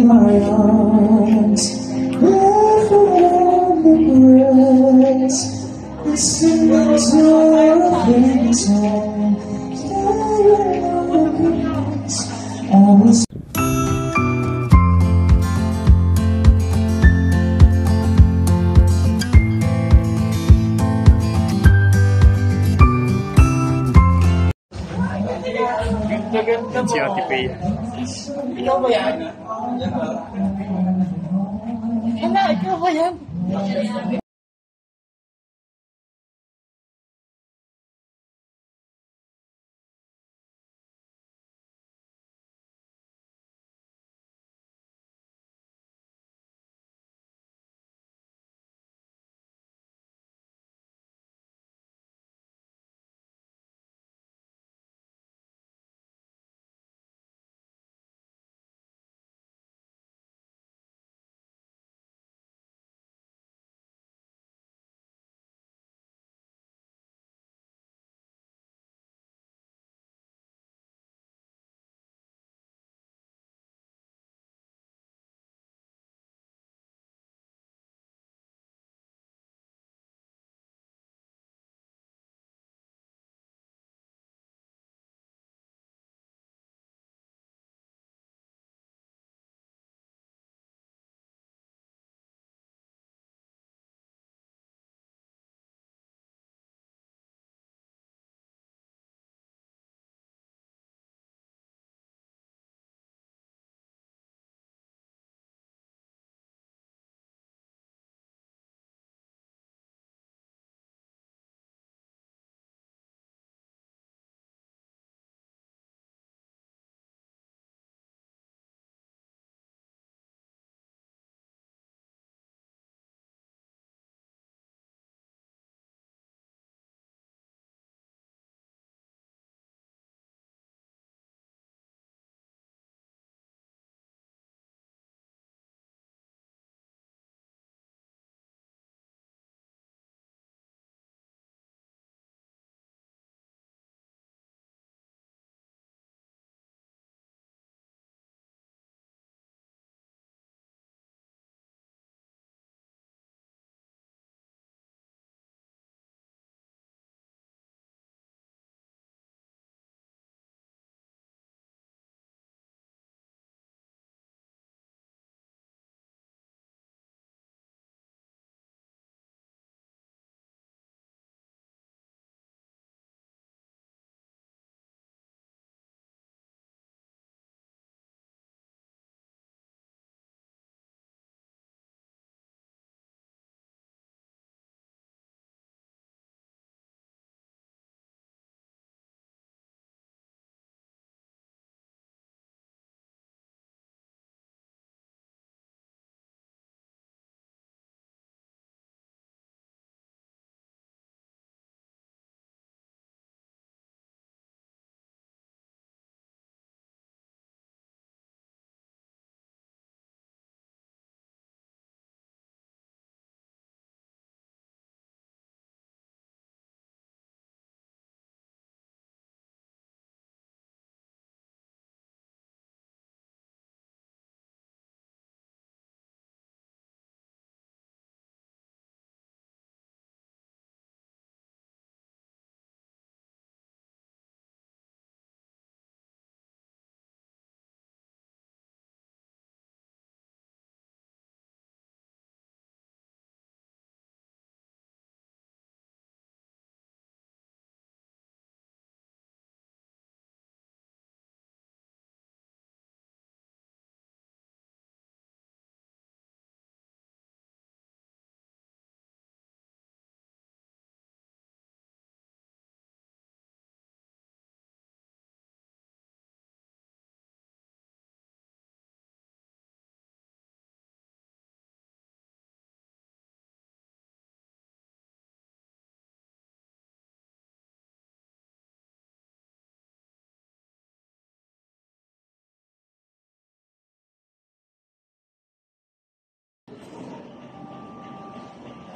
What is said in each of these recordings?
in my arms, left on the grass, listening to a favorite song, always. Ganda si Ate Faye. Ikaw ba yan? Hala, ikaw ba yan?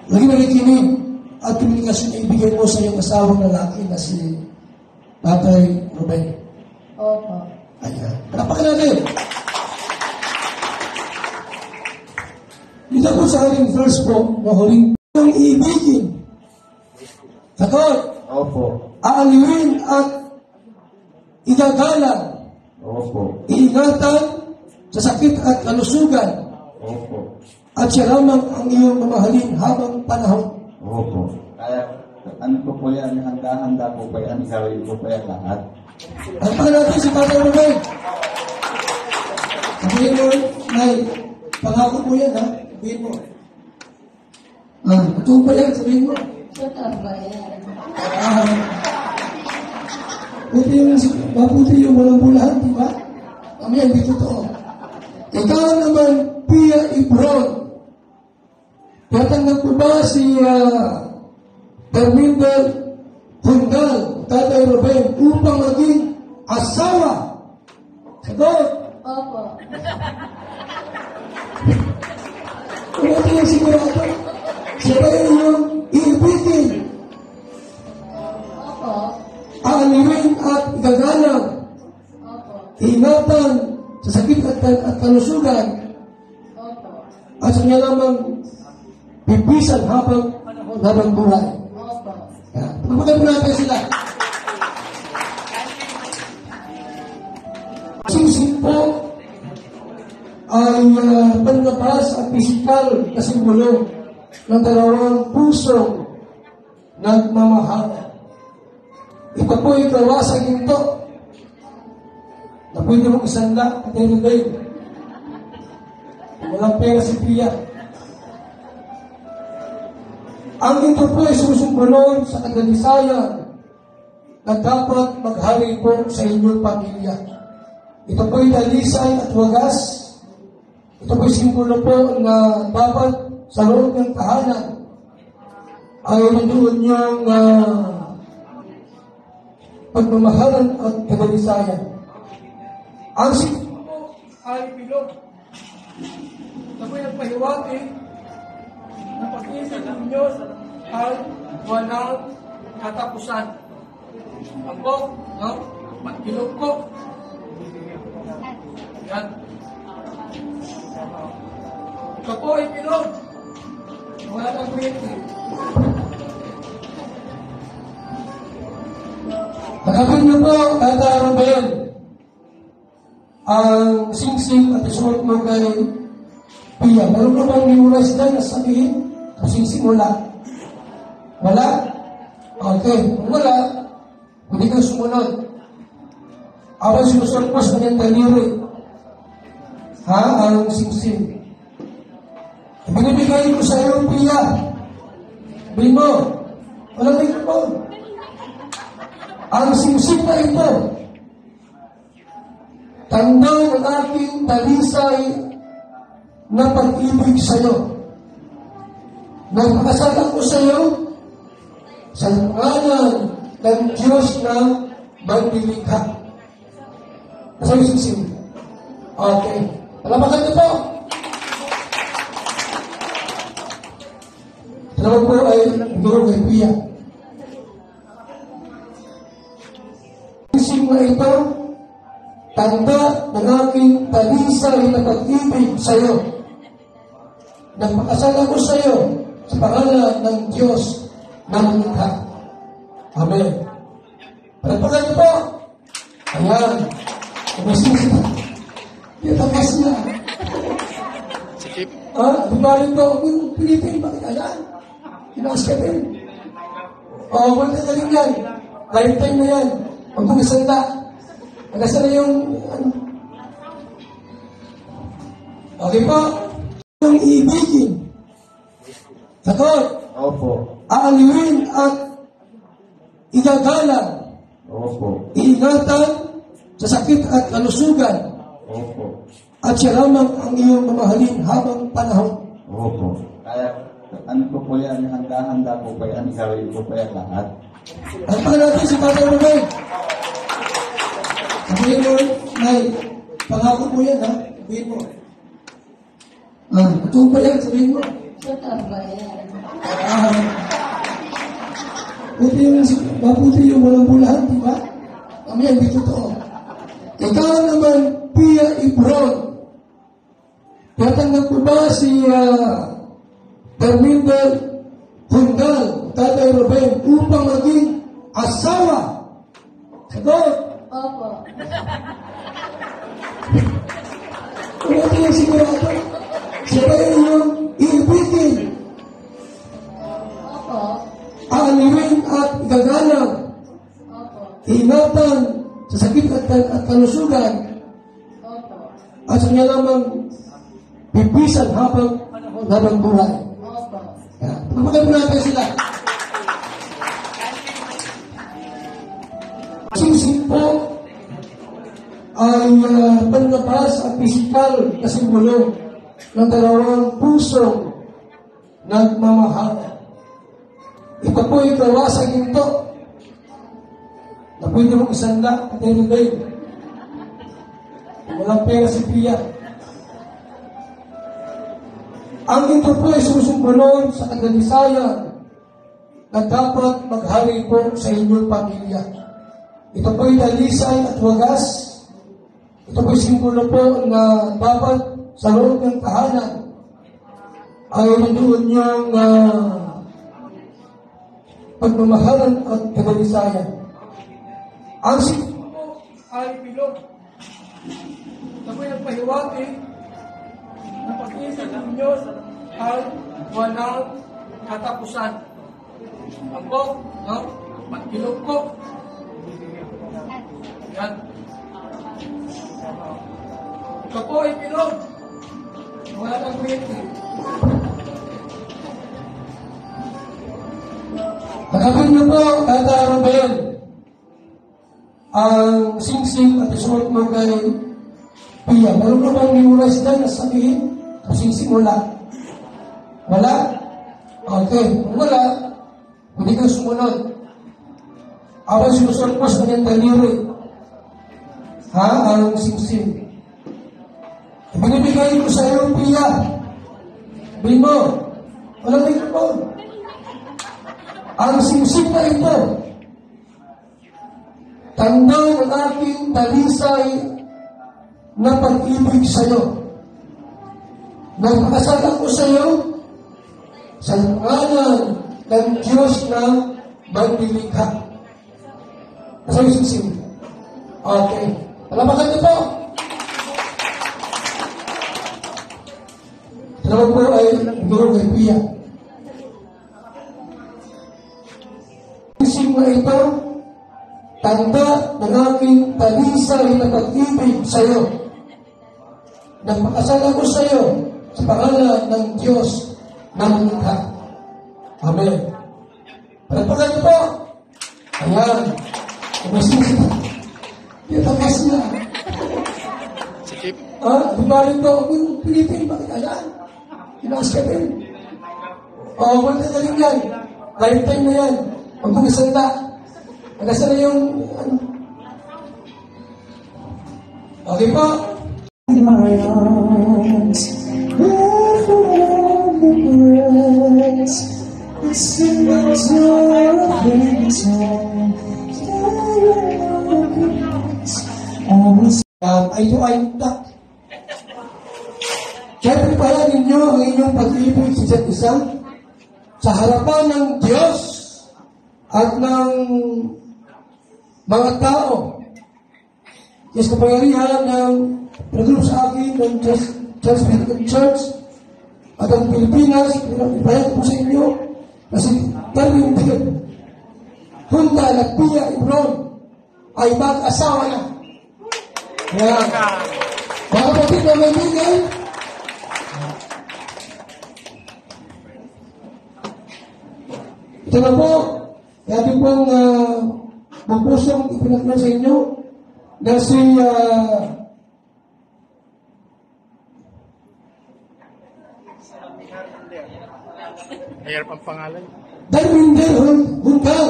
Lagi nakikinig at komunikasyon na ibigay mo sa iyong asawang lalaki na si Tatay Ruben. Opo. Ayan. Palapakan natin. Ito po sa aking verse po, na huling ang ibigin. Sagot, Opo. aaliwin at igagalang, Opo. iingatan sa sakit at kalusugan, Opo. at siya lamang ang iyong mamahalin habang panahon. Opo. Kaya, ano po po yan, handa-handa po pa yan, gawin po pa yan lahat. Ang natin si Tatay Ruben. Sabihin mo, Nay, pangako mo yan, ha? Sabihin mo. Ito ba yan? Sabihin mo. Totoo ba yan? Mabuti yung walang bulahan, di ba? Mamaya, hindi totoo. Ikaw naman, Pia Ibron. Tatanggap ko ba si Terminal Hundal, Tatay Ruben, upang maging asawa? Sagot. Opo. Kung ito yung sigurado, siya ba yung iibigin, Opo. aaliwin at gagalang, Opo. ingatan sa sakit at kalusugan, Opo. at sa niya lamang bibisan habang buhay. Opo. Pagpagan po natin sila. Singsing po ay panlabas at pisikal na simbolo ng dalawang pusong nagmamahal. Ito po ay gawa sa ginto na pwede mong isanda at everyday. Walang pera si Pia. Ang ginto po ay susumbolo sa kadalisayan na dapat maghari po sa inyong pamilya. Ito po ay dalisay at wagas. Ito po ay simbolo po na dapat sa loob ng tahanan ay nandoon yung pagmamahalan at kadalisayan. Ang simbolo po ay bilog. Ito po ay nagpahiwati na pag-isip ng Diyos ay walang katapusan. Ako, no? Pag-bilog ko. Yan. Ito po ay bilog. Wala kang kwente. Pagkakit niyo po, Tatay Ruben, ang singsing at isuot mo kay Pia. Meron na bang memorize na sabihin? Ang singsing wala. Wala? Okay. Kung wala, hindi ka sumunod. Ako sinusunod mo sa kanyang daliri. Ang singsing. Binibigay ko sa iyo, Pia. Sabihin mo, walang microphone. Ang singsing na ito, tanda ng aking talisay na pag-ibig sa iyo. Nagpakasal ako sa iyo sa ngalan ng Diyos na magnilikha. Nasa yung singsing. Okay. Palapakan niyo po. Salamat po ay nagdurog kay Pia. Singsing na ito, tanda ng aking talisay na pag-ibig sa iyo. Nagpakasal ako sa iyo sa pangalan ng Diyos na magnilikha. Amen. Palapakan niyo po. Ayan. Umising. Itakas niya. Sikip. Di ba rin po, yung Pilipin, bakit ayan? Inaas ka din. Wala ka galing yan. Lifetime na yan. Huwag mong isanda. Magasa na yung, Okay po. Yung ibigin. Sagot. Opo. Aaliwin at igagalang. Opo. Iingatan sa sakit at kalusugan. Opo. At siya lamang ang iyong mamahalin habang panahon. Opo. Kaya, ano po po yan, handa-handa po pa yan, gawin po pa yan lahat. Ang natin si Tatay Ruben. Sabihin mo, Nay, pangako mo yan, ha? Sabihin mo. Ito ba yan? Sabihin mo. Totoo ba yan? Mabuti yung walang bulahan, di ba? Mamaya, hindi totoo. Ikaw naman, Pia Ibron. Tatanggap ko ba si Darminder Hundal, Tatay Ruben, upang maging asawa. Sagot. Opo. Kung ito yung sigurado, siya ba yung iibigin, Opo. aaliwin at igagalang, Opo. ingatan sa sakit at kalusugan, Opo. at sa kanya lamang pipisan habang buhay. Opo. Pagpagan po natin sila. Singsing po ay panlabas at pisikal na simbolo ng dalawang pusong nagmamahal. Ito po ay gawa sa ginto na pwede mong isanda at ilagay. Walang pera si Pia. Ang ito po ay sumusunod sa kagalisayan na dapat maghari po sa inyong pamilya. Ito po ay dalisay at wagas. Ito po ay simbolo po na dapat sa loob ng tahanan ay nandoon yung pagmamahalan at kagalisayan. Ang simbolo po ay bilog. Ito po ay nagpahiwati na pag-ibig ng Diyos ay walang katapusan. Ako, no? Pag-ilog ko. Yan. Ito po ay bilog. Wala nang kwente. Pagkabin niyo po, Tata Ruben, ang singsing at isuot mo kay Pia. Meron ka bang memorize na sabihin? Singsing wala. Wala? Okay. Kung wala, hindi ka sumunod. Ako sinusunod mo sa kanyang daliri. Ang singsing. Binibigay ko sa iyo, Pia. Sabihin mo, walang mikrofon. Ang singsing na ito, tanda ng aking dalisay na pag-ibig sa iyo. Nagpakasal ako sa iyo sa pangalan ng Diyos na magnilikha. Nasa yung singsing. Okay. Palapakan niyo po. Ito po ay guru kay Pia. Singsing na ito, tanda ng aking dalisay na pag-ibig sa iyo. Nagpakasal ako sa iyo sa pangalan ng Diyos na magnilikha. Amen. Palapakan niyo po. Ayan. Kumasing. Itakas niya. Sikip. Di ba rin ko, Pilipin, bakit alam? Inas ka din. Wala na rin yan. Lifetime na yan. Huwag mong isanda. Nagasa na yung, Okay po. In my arms, wherever the breath, the singles of his own, Ito ay Siyempre pala ninyo ang inyong pag-ibig sa isa't isa sa harapan ng Diyos at ng mga tao. Yes, kapangyarihan ng nagulong sa akin ng Transmetric Church at ang Pilipinas, ipahayag po sa inyo kasi Darminder Hundal at Pia Ibron ay mag-asawa na. Yan. Mga kapatid na kaibigan, ito na po, ating pong magpusong ipinaklan sa inyo na si Mahirap ang pangalan. Darminder Hundal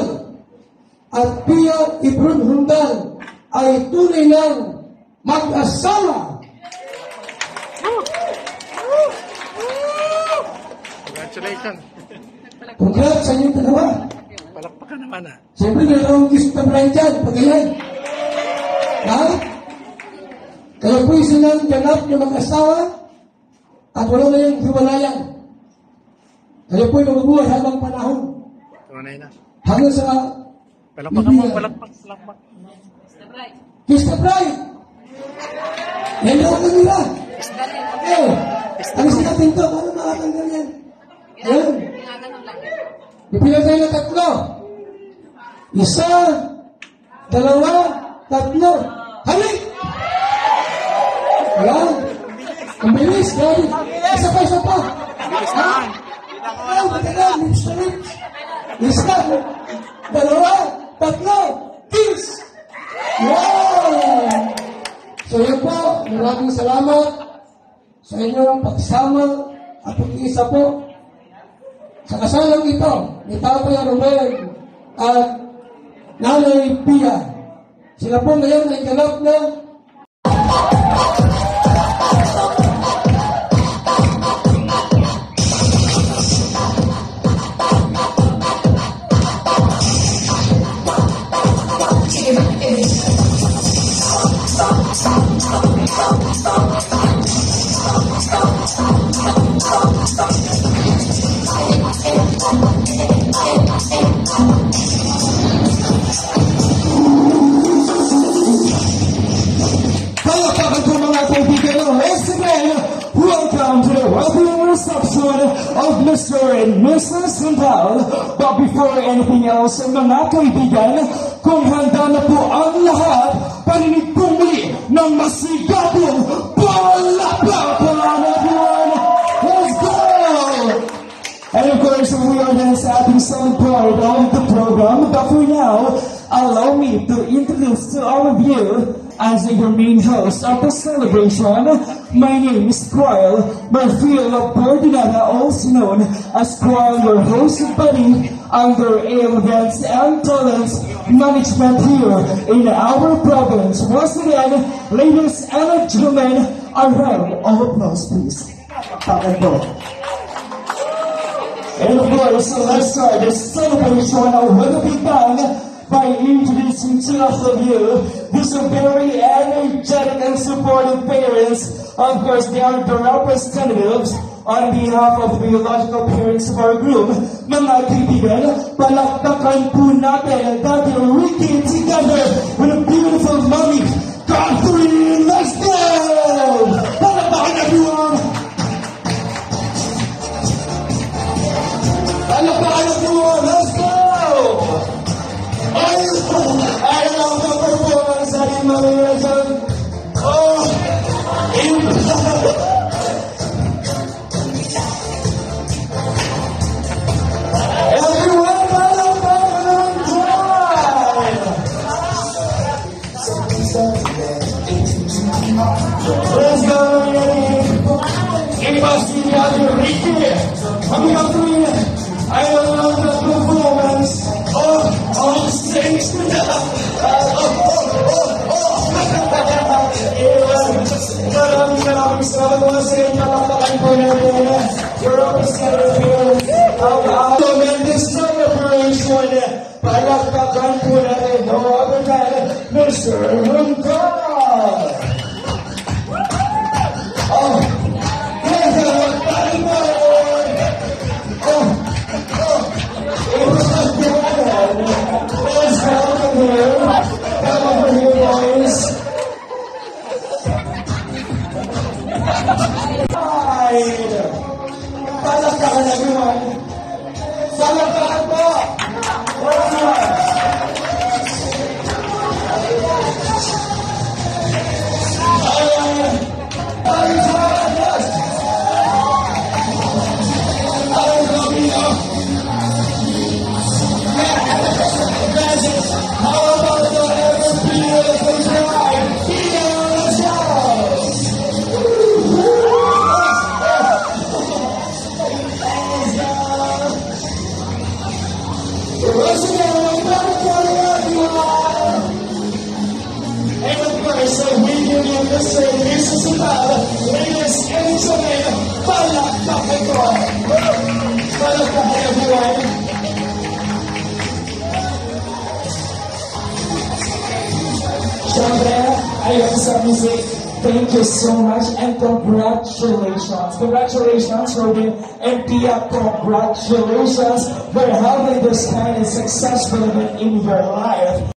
at Pia Ibron Hundal ay tunay ng mag-asawa. Congratulations. Congrats sa inyong dalawa. Palakpakan naman Siyempre, dalawang kiss na blind dyan. Pagayan. Ha? Kaya po'y silang ganap ng mag-asawa at wala na yung hiwalayan. Kayo po'y mabubuhay habang panahon. Tunay na. Hanggang sa Palakpakan mo, palakpak. Kiss the bride! Yan lang ang nila. Ano natin to? Paano makatanggal yan? Yan. Ipila tayo na tatlo. Isa, dalawa, tatlo. Halik! Yan. Ang bilis. Isa pa. Bilis naman. Matagal. Lips to lips. Isa, dalawa, tatlo. Kiss! Wow! So yun po, maraming salamat sa inyong pagsama at pag-iisa po sa kasalang ito ni Tatay Ruben at Nanay Pia. Sila po ngayon ay ganap na welcome to the welcome reception of Mr. and Mrs. Sandal. But before anything else, mga kaibigan, kung handa na po ang lahat, parinig po muli ng masigabong palakpakan, everyone! Let's go! And of course, we are then at the second part of the program, but for now, allow me to introduce to all of you as your main host of the celebration. My name is Squirrel Murphy Bordinada, also known as Squirrel, your host buddy under events and talents management here in our province. Once again, ladies and gentlemen, a round of applause, please. And of course, let's start the celebration with a big bang by introducing to all of you these very energetic and supportive parents. Of course, they are the representatives on behalf of the biological parents of our group. Mga kaibigan, palakpakan po natin Daddy Ricky together with a beautiful mommy, Catherine. Let's go! Palakpakan everyone! Palakpakan everyone! Let's go! I love the performance that you made. Oh, everyone, let's go! Anybody see the other Ricky? Coming up to me. I love the performance of stage. Maraming salamat po sa inyo. Palakpakan po natin. Your representative of our tremendous celebration. Palakpakan po natin. No other than Mr. Rungkal. Oh, yes, palakpakan po. Let's welcome him. Come over here, boys. Palakpakan everyone. Palakpakan po. How about the ever beautiful bride? Let's go! Once again, and of course, we give you Mr. and Mrs. Sandal. Ladies and gentlemen, palakpakan po. Palakpakan everyone. Siyempre, ayun sa music. Thank you so much and congratulations. Congratulations, Robin and Tia. Congratulations for having this kind of successful event in your life.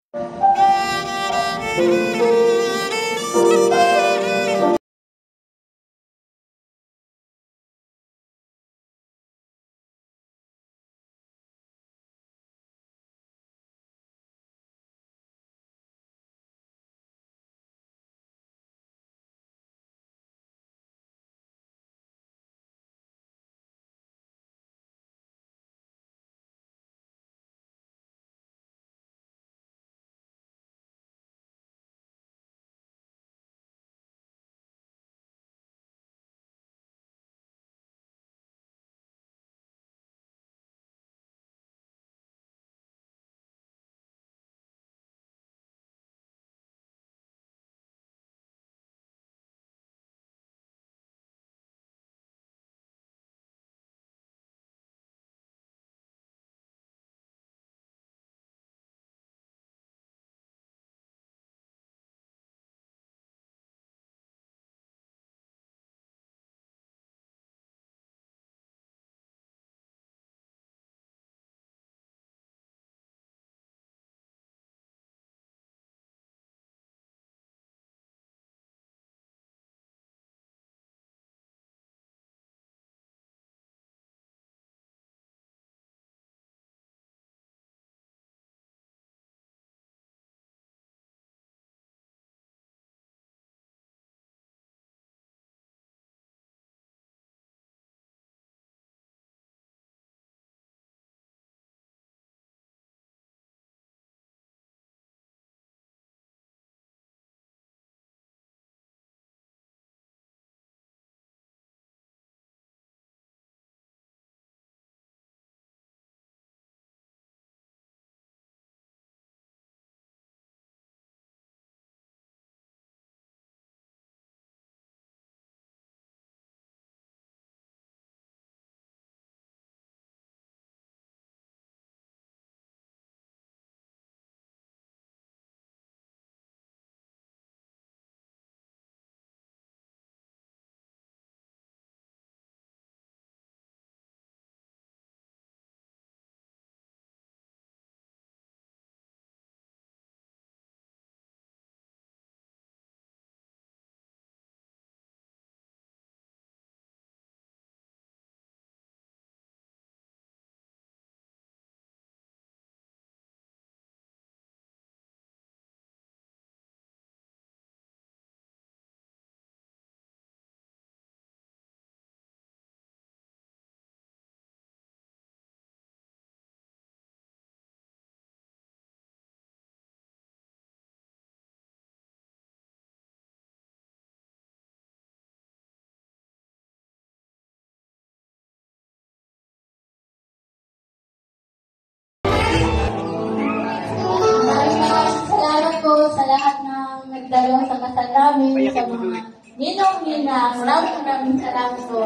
Sa lahat ng nagdalo sa kasal namin, sa mga ninong-ninang, maraming salamat po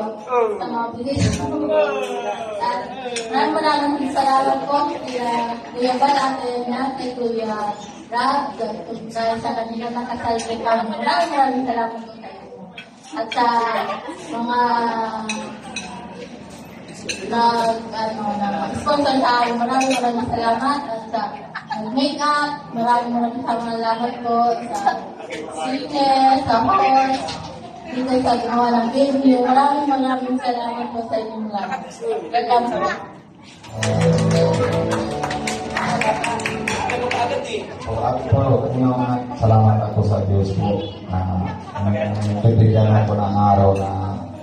sa mga bilis. At maraming salamat po Kuya Bal, Ate na, kay Kuya Rab, dahil sa kanila nakasal kay kami. Maraming salamat po sa iyo. At sa mga sponsor sa akin, maraming salamat. At sa make-up, maraming salamat po sa sine, sa horse, dito sa ginawa ng venue. Maraming salamat po sa inyong lahat. Welcome po. Salamat ako sa Diyos po na nagbibigyan ako ng araw na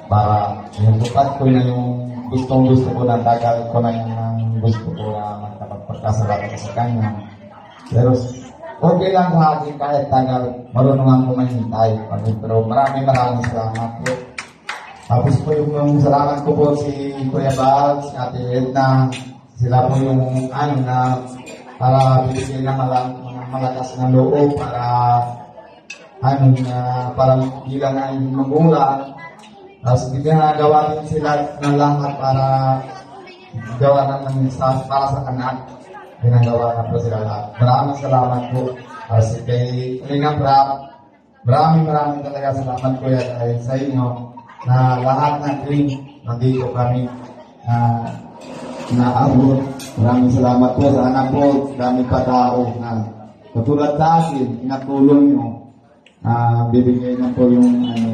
para yung tupat ko na yung gustong-gusto ko na tagal ko na yung gusto ko na magkapagpagkasalat ko sa kanya. Pero okay lang sa akin kahit tagal, marunong ako mahintay. Pero maraming salamat po. Tapos po yung salamat ko po si Kuya Bal, si Ate Edna, sila po yung na para bibigyan ng malakas na loob para para bilang na yung magulang. Tapos ginagawa din sila ng lahat para gawa ng staff para sa anak. Ginagawa na po sila lahat. Maraming salamat po. Kasi kay Lina Prap, maraming talaga salamat Kuya dahil sa inyo na lahat ng team nandito kami naabot. Maraming salamat po. Sana po dami pa tao na katulad sa akin, inatulong nyo. Bibigay na po yung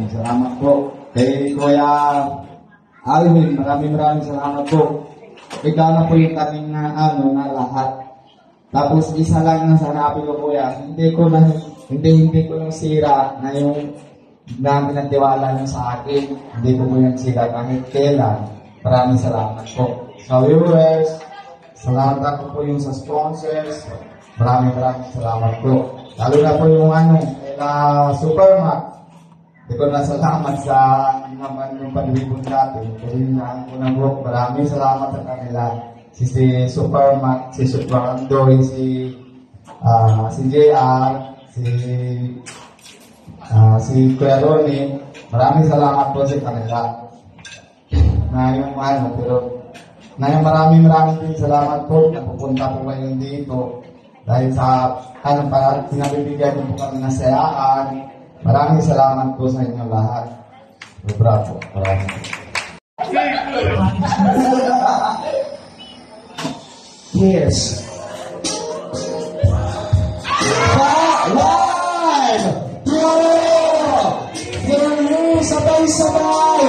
salamat po. Kay Kuya Alvin, maraming salamat po. Ikaw na po yung kaming na lahat. Tapos isa lang na sanabi ko Kuya, hindi ko yung sira na yung dami ng tiwala nyo sa akin. Hindi ko yung sira kahit kailan. Maraming salamat po. Sa viewers, salamat po yung sa sponsors. Maraming salamat po. Lalo na po yung Supermac. Hindi ko na salamat sa naman yung paglibot natin. Kasi naan ko ng work. Maraming salamat sa kanila. Si Supermac, si Superandoy, si JR, si Kuya Ronnie. Maraming salamat po sa kanila. Na yung pero na yung maraming din salamat po. Napupunta po kayo dito. Dahil sa pinabibigyan niyo po kami ng sayaan. Maraming salamat po sa inyo lahat. Bravo. Maraming. Yes. 1, 2, 3, sabay-sabay.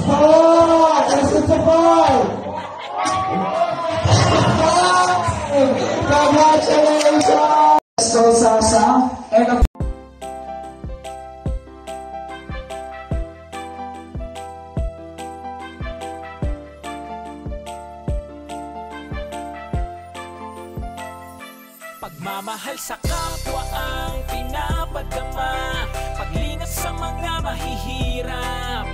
4, let's get the 5. Congratulations! So, Sasa, and pagmamahal sa kapwa ang pinapadama, paglingat sa mga mahihirap.